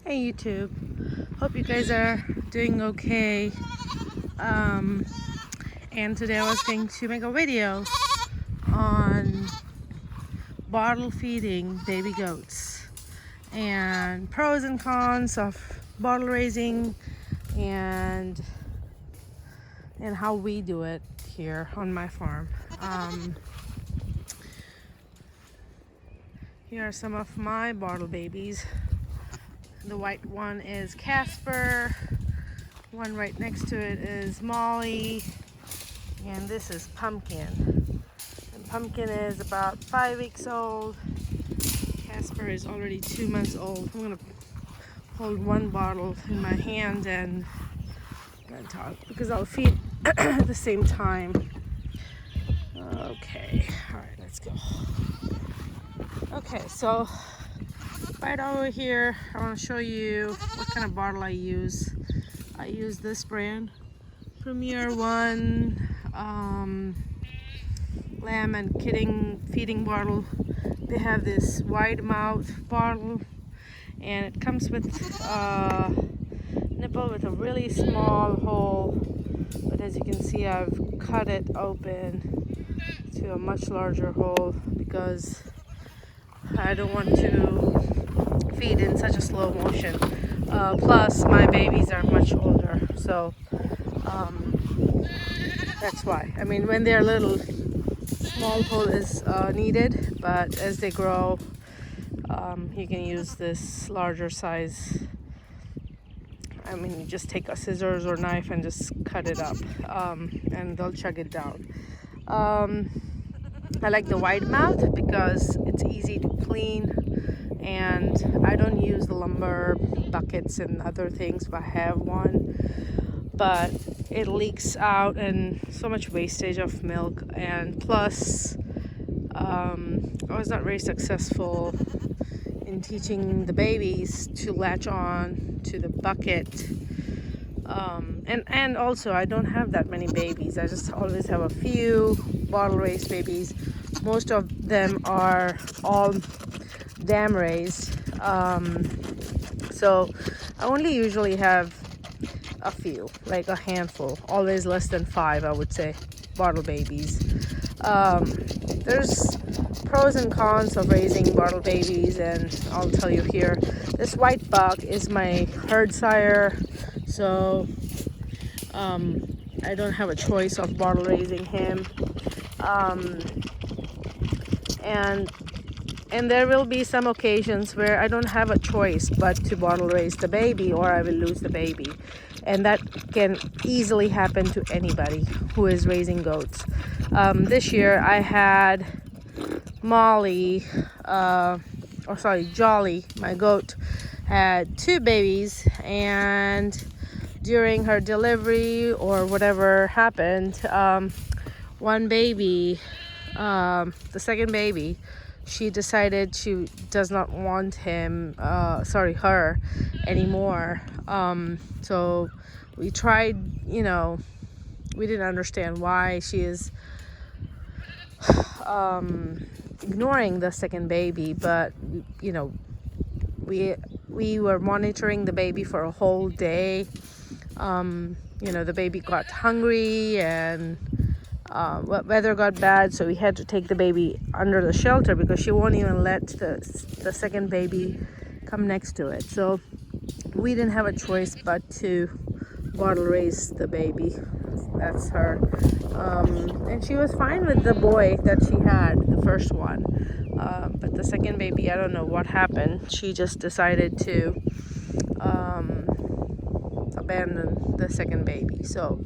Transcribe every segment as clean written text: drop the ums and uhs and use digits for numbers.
Hey YouTube, hope you guys are doing okay. And today I was going to make a video on bottle feeding baby goats and pros and cons of bottle raising and how we do it here on my farm. Here are some of my bottle babies. The white one is Casper, one right next to it is Molly, and this is Pumpkin. And Pumpkin is about 5 weeks old. Casper is already 2 months old. I'm gonna hold one bottle in my hand and talk because I'll feed at the same time. Okay, all right, let's go. Okay, so right over here, I want to show you what kind of bottle I use. I use this brand, Premier One lamb and kitten feeding bottle. They have this wide mouth bottle, and it comes with a nipple with a really small hole. But as you can see, I've cut it open to a much larger hole because I don't want to feed in such a slow motion. Plus, my babies are much older, so that's why. I mean, when they're little, small hole is needed, but as they grow, you can use this larger size. I mean, you just take a scissors or knife and just cut it up, and they'll chug it down. I like the wide mouth because it's easy to clean, and I don't use the lumber buckets and other things if I have one, but it leaks out and so much wastage of milk. And plus, I was not very successful in teaching the babies to latch on to the bucket. And also I don't have that many babies. I just always have a few bottle raised babies. Most of them are all dam raised. So I only usually have a few, like a handful, always less than 5, I would say, bottle babies. There's pros and cons of raising bottle babies, and I'll tell you here. This white buck is my herd sire, so I don't have a choice of bottle raising him. And there will be some occasions where I don't have a choice but to bottle raise the baby, or I will lose the baby. And that can easily happen to anybody who is raising goats. This year I had Molly, Jolly, my goat, had 2 babies, and during her delivery or whatever happened, one baby, the second baby, she decided she does not want her anymore. So we tried, we didn't understand why she is ignoring the second baby, but we were monitoring the baby for a whole day. The baby got hungry, and weather got bad, so we had to take the baby under the shelter because she won't even let the second baby come next to it. So we didn't have a choice but to bottle raise the baby. That's her. And she was fine with the boy that she had, the first one. But the second baby, I don't know what happened. She just decided to abandon the second baby. So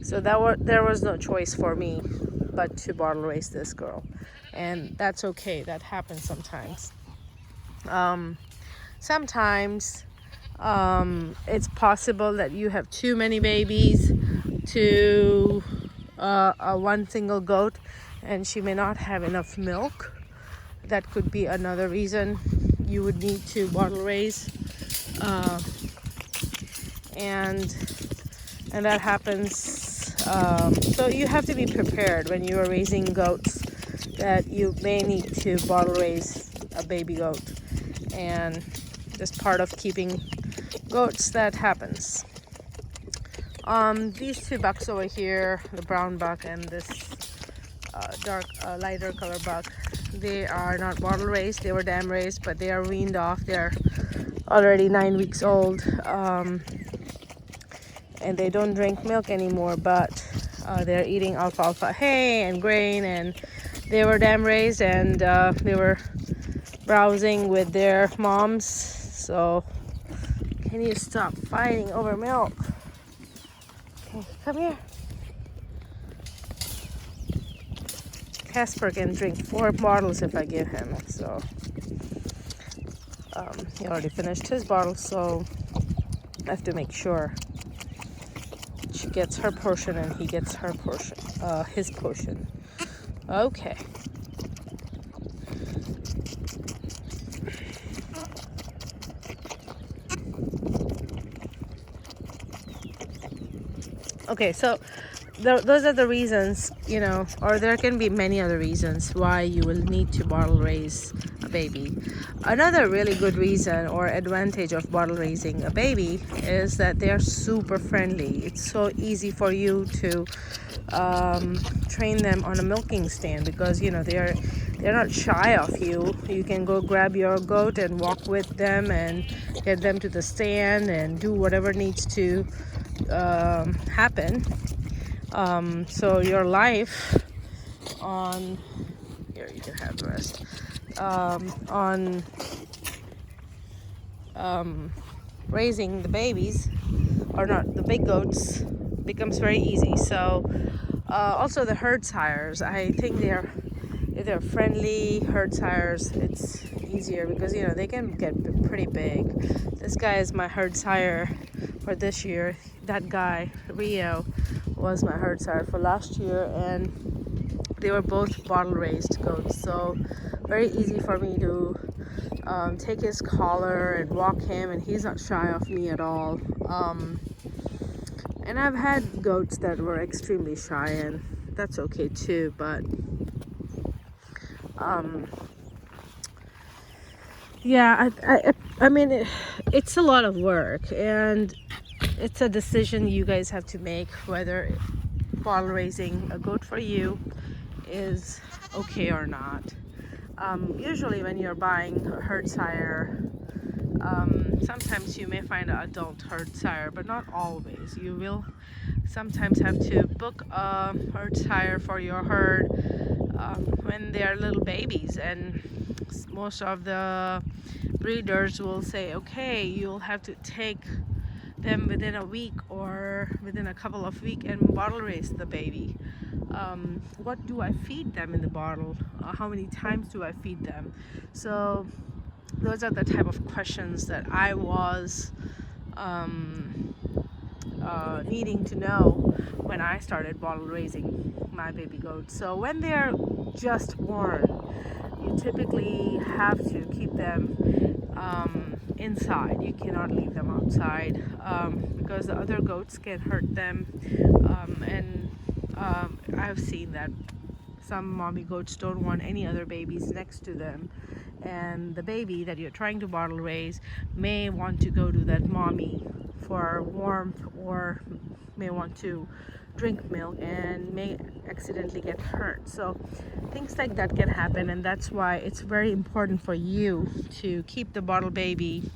there was no choice for me but to bottle raise this girl. And that's okay. That happens sometimes. Sometimes it's possible that you have too many babies to one single goat, and she may not have enough milk. That could be another reason you would need to bottle raise. And that happens. So you have to be prepared when you are raising goats that you may need to bottle raise a baby goat. And just part of keeping goats. That happens. These two bucks over here, the brown buck and this lighter color buck, they are not bottle raised. They were dam raised, but they are weaned off. They're already 9 weeks old, and they don't drink milk anymore, but they're eating alfalfa hay and grain, and they were dam raised, and they were browsing with their moms. So can you stop fighting over milk? Okay, come here. Casper can drink 4 bottles if I give him. So he already finished his bottle, so I have to make sure she gets her portion and he gets her portion, his portion. Okay. Okay, so those are the reasons, or there can be many other reasons why you will need to bottle raise a baby. Another really good reason or advantage of bottle raising a baby is that they are super friendly. It's so easy for you to train them on a milking stand, because they're not shy of you. You can go grab your goat and walk with them and get them to the stand and do whatever needs to happen. So your life on here, you can have the rest, on raising the babies, or not the big goats, becomes very easy. So also the herd sires, I think if they're friendly herd sires, it's easier, because they can get pretty big. This guy is my herd sire for this year. That guy Rio was my herd sire for last year, and they were both bottle raised goats, so very easy for me to take his collar and walk him, and he's not shy of me at all. And I've had goats that were extremely shy, and that's okay too, but yeah, I mean, it's a lot of work, and it's a decision you guys have to make, whether bottle raising a goat for you is okay or not. Usually when you're buying a herd sire, sometimes you may find an adult herd sire, but not always. You will sometimes have to book a herd sire for your herd when they are little babies, and most of the breeders will say, okay, you'll have to take them within a week or within a couple of weeks and bottle raise the baby. What do I feed them in the bottle? How many times do I feed them? So those are the type of questions that I was needing to know when I started bottle raising my baby goats. So when they're just born, you typically have to keep them inside. You cannot leave them outside, because the other goats can hurt them, and I've seen that some mommy goats don't want any other babies next to them, and the baby that you're trying to bottle raise may want to go to that mommy for warmth, or may want to drink milk and may accidentally get hurt. So things like that can happen, and that's why it's very important for you to keep the bottle baby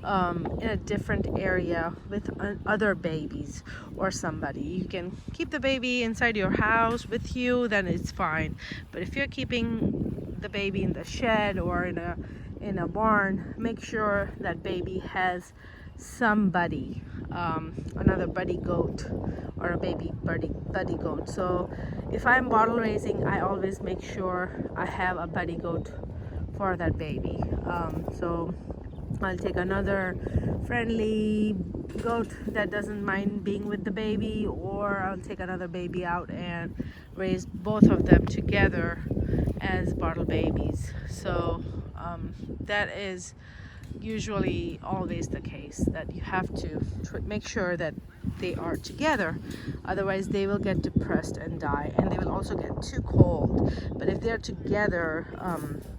in a different area with other babies or somebody. You can keep the baby inside your house with you, then it's fine. But if you're keeping the baby in the shed or in a barn, make sure that baby has somebody, another buddy goat or a baby buddy goat. So if I'm bottle raising, I always make sure I have a buddy goat for that baby. So I'll take another friendly goat that doesn't mind being with the baby, or I'll take another baby out and raise both of them together as bottle babies. So that is usually always the case, that you have to make sure that they are together, otherwise they will get depressed and die, and they will also get too cold. But if they're together,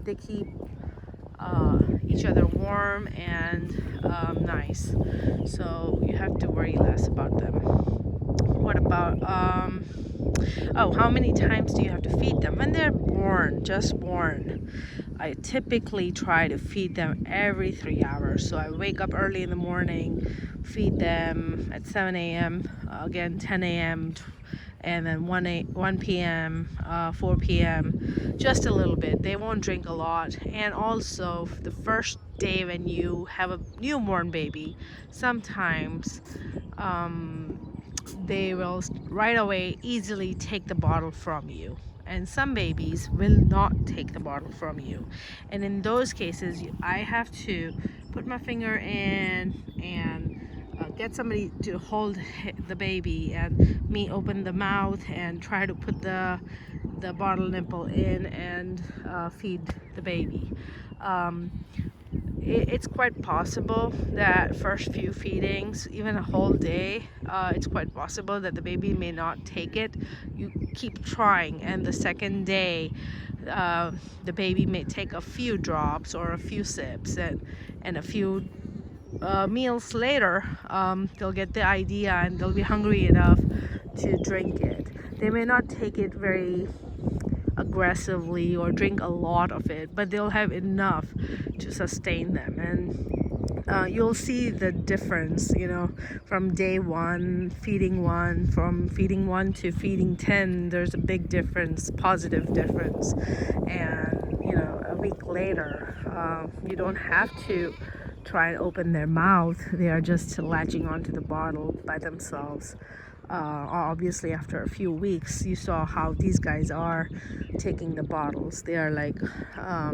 they keep each other warm and nice, so you have to worry less about them. What about oh, how many times do you have to feed them when they're born, just born? I typically try to feed them every 3 hours. So I wake up early in the morning, feed them at 7 a.m., again 10 a.m., and then 1 p.m., 4 p.m., just a little bit. They won't drink a lot. And also, the first day when you have a newborn baby, sometimes they will right away easily take the bottle from you. And some babies will not take the bottle from you. And in those cases, I have to put my finger in and get somebody to hold the baby, and me open the mouth and try to put the bottle nipple in and feed the baby. It's quite possible that first few feedings, even a whole day, it's quite possible that the baby may not take it. You keep trying, and the second day the baby may take a few drops or a few sips, and a few meals later they'll get the idea and they'll be hungry enough to drink it. They may not take it very aggressively or drink a lot of it, but they'll have enough to sustain them. And you'll see the difference, from day one, feeding one, from feeding 1 to feeding 10, there's a big difference, positive difference. And a week later, you don't have to try and open their mouth. They are just latching onto the bottle by themselves. Obviously, after a few weeks, you saw how these guys are taking the bottles. They are like,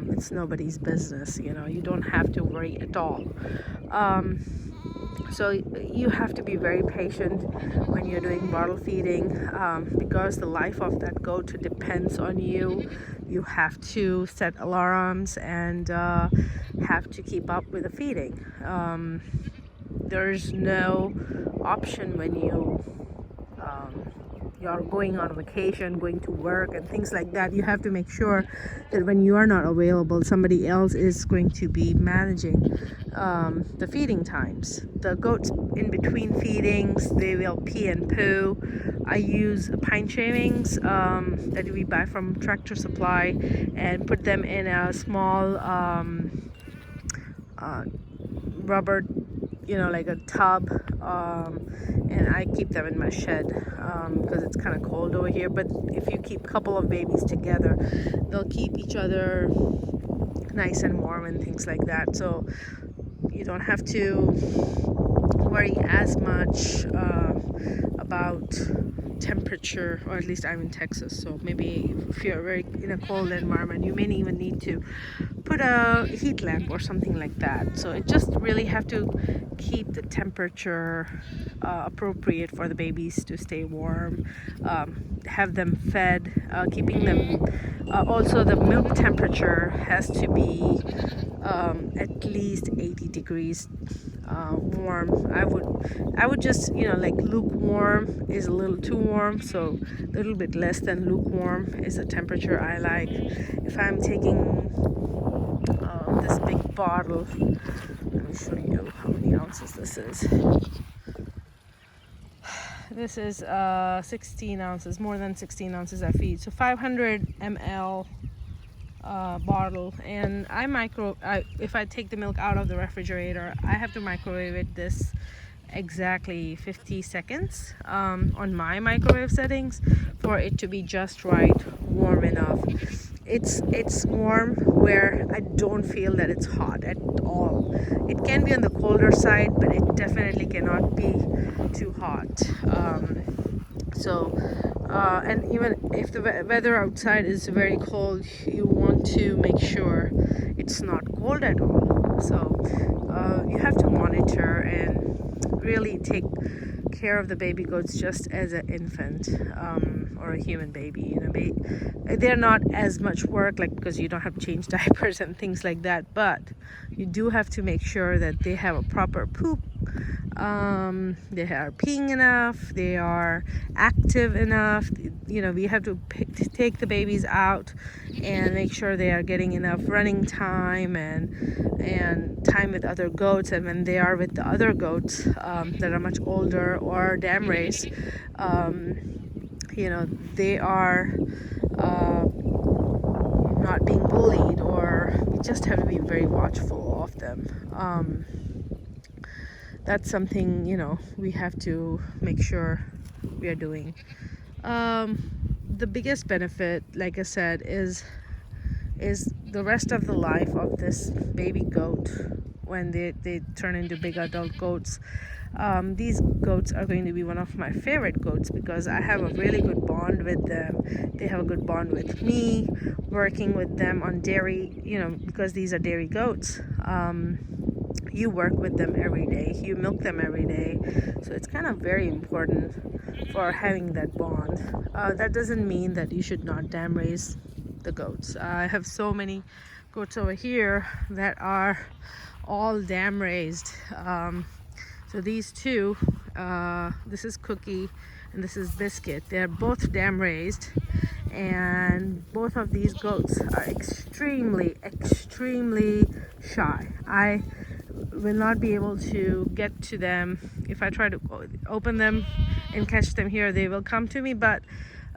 it's nobody's business. You don't have to worry at all. So you have to be very patient when you're doing bottle feeding, because the life of that goat depends on you. You have to set alarms and have to keep up with the feeding. There's no option when you're going on vacation, going to work and things like that. You have to make sure that when you are not available, somebody else is going to be managing the feeding times. The goats, in between feedings, they will pee and poo. I use pine shavings that we buy from Tractor Supply and put them in a small rubber, like a tub, and I keep them in my shed because it's kind of cold over here. But if you keep a couple of babies together, they'll keep each other nice and warm and things like that. So you don't have to worry as much about temperature, or at least I'm in Texas, so maybe if you're very in a cold environment, you may even need to put a heat lamp or something like that. So it just really have to keep the temperature appropriate for the babies to stay warm, have them fed, keeping them also the milk temperature has to be at least 80 degrees warm. I would just, like lukewarm is a little too warm, so a little bit less than lukewarm is the temperature I like. If I'm taking this big bottle, let me show you how many ounces this is. This is 16 ounces, more than 16 ounces I feed, so 500 ml bottle. And if I take the milk out of the refrigerator, I have to microwave it this exactly 50 seconds on my microwave settings for it to be just right, warm enough. It's warm where I don't feel that it's hot at all. It can be on the colder side, but it definitely cannot be too hot. And even if the weather outside is very cold, you want to make sure it's not cold at all. So you have to monitor and really take care of the baby goats just as an infant or a human baby. They're not as much work, because you don't have to change diapers and things like that, but you do have to make sure that they have a proper poop They are peeing enough, they are active enough. We have to take the babies out and make sure they are getting enough running time and time with other goats. And when they are with the other goats that are much older or dam raised, they are not being bullied, or we just have to be very watchful of them. That's something we have to make sure we are doing. The biggest benefit, like I said, is the rest of the life of this baby goat. When they turn into big adult goats, these goats are going to be one of my favorite goats because I have a really good bond with them. They have a good bond with me. Working with them on dairy, because these are dairy goats, you work with them every day, you milk them every day, so it's kind of very important for having that bond. That doesn't mean that you should not dam raise the goats. I have so many goats over here that are all dam raised. So these two, this is Cookie and this is Biscuit, they're both dam raised, and both of these goats are extremely shy. I will not be able to get to them. If I try to open them and catch them here, they will come to me, but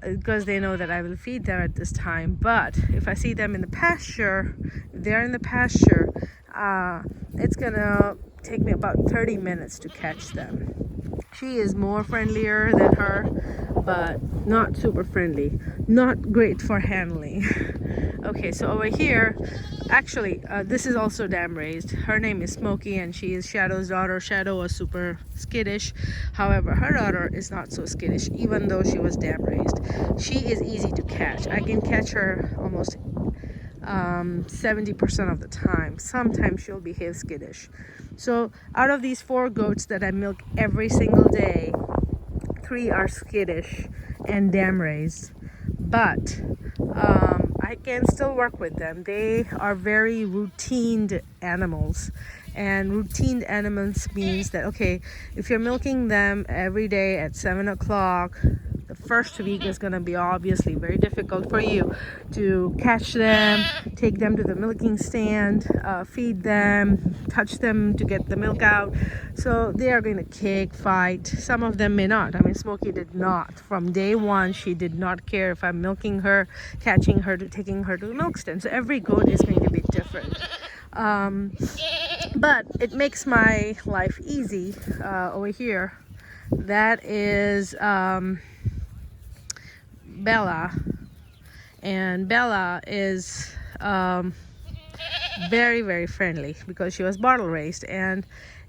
because they know that I will feed them at this time. But if I see them in the pasture, if they're in the pasture, it's gonna take me about 30 minutes to catch them. She is more friendlier than her, but not super friendly, not great for handling. Okay, so over here, actually, this is also dam raised. Her name is Smokey and she is Shadow's daughter. Shadow was super skittish. However, her daughter is not so skittish, even though she was dam raised. She is easy to catch. I can catch her almost 70% of the time. Sometimes she'll behave skittish. So out of these 4 goats that I milk every single day, 3 are skittish and dam raised, but I can still work with them. They are very routined animals, and routined animals means that, okay, if you're milking them every day at 7 o'clock, the first week is going to be obviously very difficult for you to catch them, take them to the milking stand, feed them, touch them to get the milk out. So they are going to kick, fight. Some of them may not. I mean, Smokey did not. From day one, she did not care if I'm milking her, catching her, to taking her to the milk stand. So every goat is going to be different. But it makes my life easy. Over here, that is Bella, and Bella is very friendly because she was bottle raised, and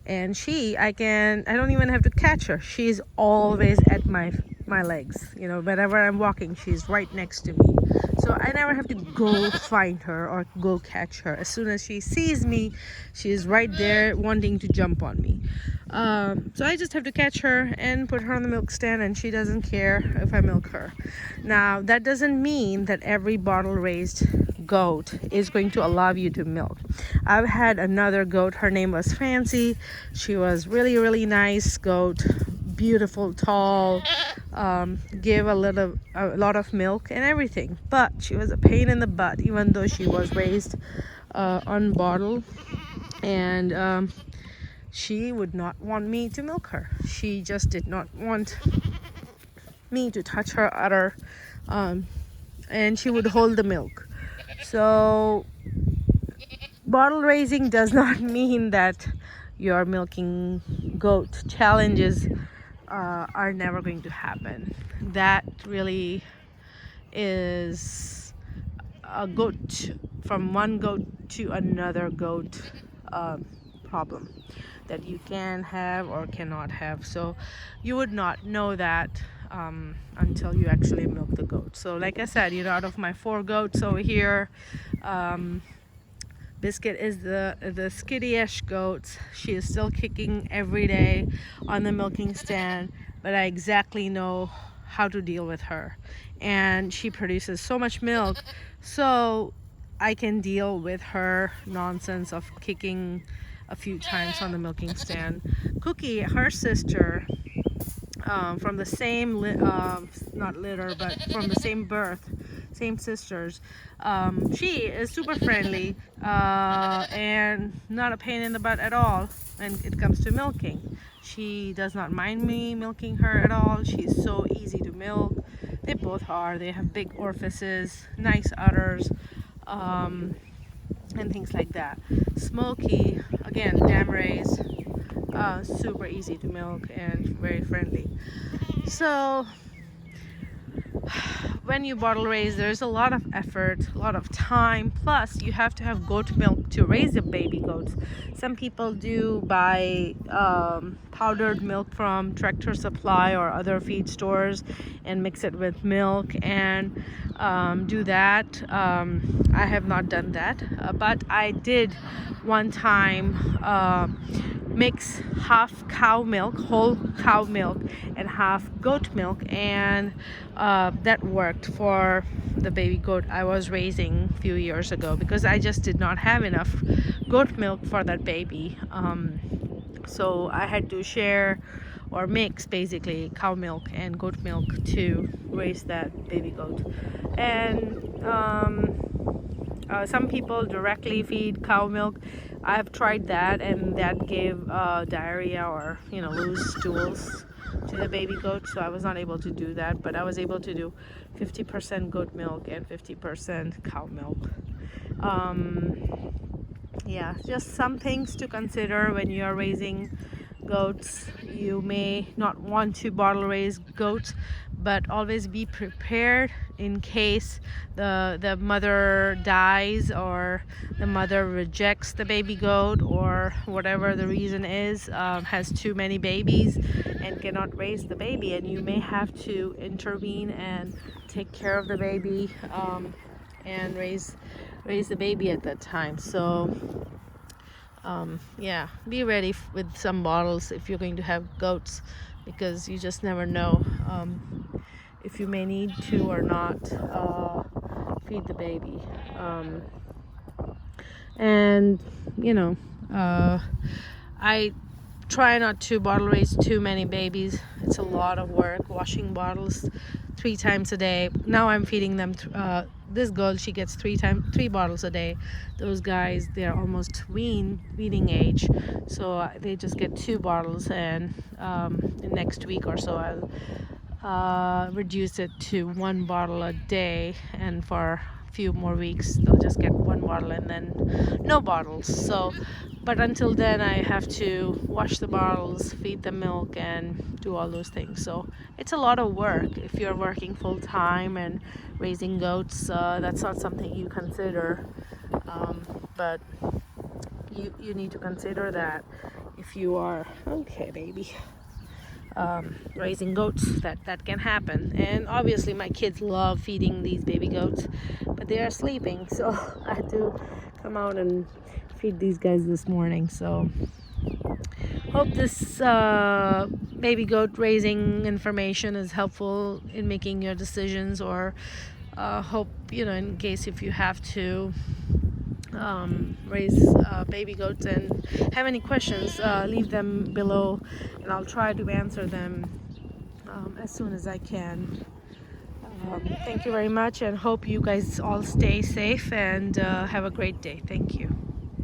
I don't even have to catch her. She's always at my legs. Whenever I'm walking, she's right next to me, so I never have to go find her or go catch her. As soon as she sees me, she is right there wanting to jump on me. So I just have to catch her and put her on the milk stand, and she doesn't care if I milk her. Now, that doesn't mean that every bottle raised goat is going to allow you to milk. I've had another goat, her name was Fancy. She was really nice goat, beautiful, tall, gave a lot of milk and everything, but she was a pain in the butt, even though she was raised on bottle, and she would not want me to milk her. She just did not want me to touch her udder, and she would hold the milk. So bottle raising does not mean that your milking goat challenges are never going to happen. That really is a goat, from one goat to another goat problem that you can have or cannot have. So you would not know that until you actually milk the goat. So like I said, out of my 4 goats over here, Biscuit is the skitty-ish goat. She is still kicking every day on the milking stand, but I exactly know how to deal with her, and she produces so much milk, so I can deal with her nonsense of kicking a few times on the milking stand. Cookie, her sister, from the same not litter, but from the same birth, same sisters, she is super friendly and not a pain in the butt at all when it comes to milking. She does not mind me milking her at all. She's so easy to milk. They both are. They have big orifices, nice udders, and things like that. Smoky, again, dam raised, super easy to milk and very friendly. So when you bottle raise, there's a lot of effort, a lot of time, plus you have to have goat milk to raise your baby goats. Some people do buy powdered milk from Tractor Supply or other feed stores and mix it with milk and do that. I have not done that, but I did one time mix half cow milk, whole cow milk, and half goat milk, and that worked for the baby goat I was raising a few years ago, because I just did not have enough goat milk for that baby. So I had to share or mix basically cow milk and goat milk to raise that baby goat. And some people directly feed cow milk. I've tried that, and that gave diarrhea or loose stools to the baby goat, so I was not able to do that. But I was able to do 50% goat milk and 50% cow milk. Yeah, just some things to consider when you are raising goats. You may not want to bottle raise goats, but always be prepared in case the mother dies, or the mother rejects the baby goat, or whatever the reason is, has too many babies and cannot raise the baby, and you may have to intervene and take care of the baby and raise the baby at that time. So yeah, be ready with some bottles if you're going to have goats, because you just never know if you may need to or not feed the baby. And I try not to bottle raise too many babies. It's a lot of work washing bottles 3 times a day. Now I'm feeding them this girl, she gets 3 bottles a day. Those guys, they're almost weaning age, so they just get 2 bottles, and in next week or so I'll reduce it to 1 bottle a day, and for a few more weeks they'll just get 1 bottle and then no bottles. So but until then I have to wash the bottles, feed the milk, and do all those things. So it's a lot of work. If you're working full-time and raising goats, that's not something you consider, but you need to consider that if you are okay baby raising goats, that can happen. And obviously my kids love feeding these baby goats, but they are sleeping, so I had to come out and feed these guys this morning. So hope this baby goat raising information is helpful in making your decisions, or hope in case if you have to raise baby goats and have any questions, leave them below and I'll try to answer them as soon as I can. Thank you very much, and hope you guys all stay safe and have a great day. Thank you.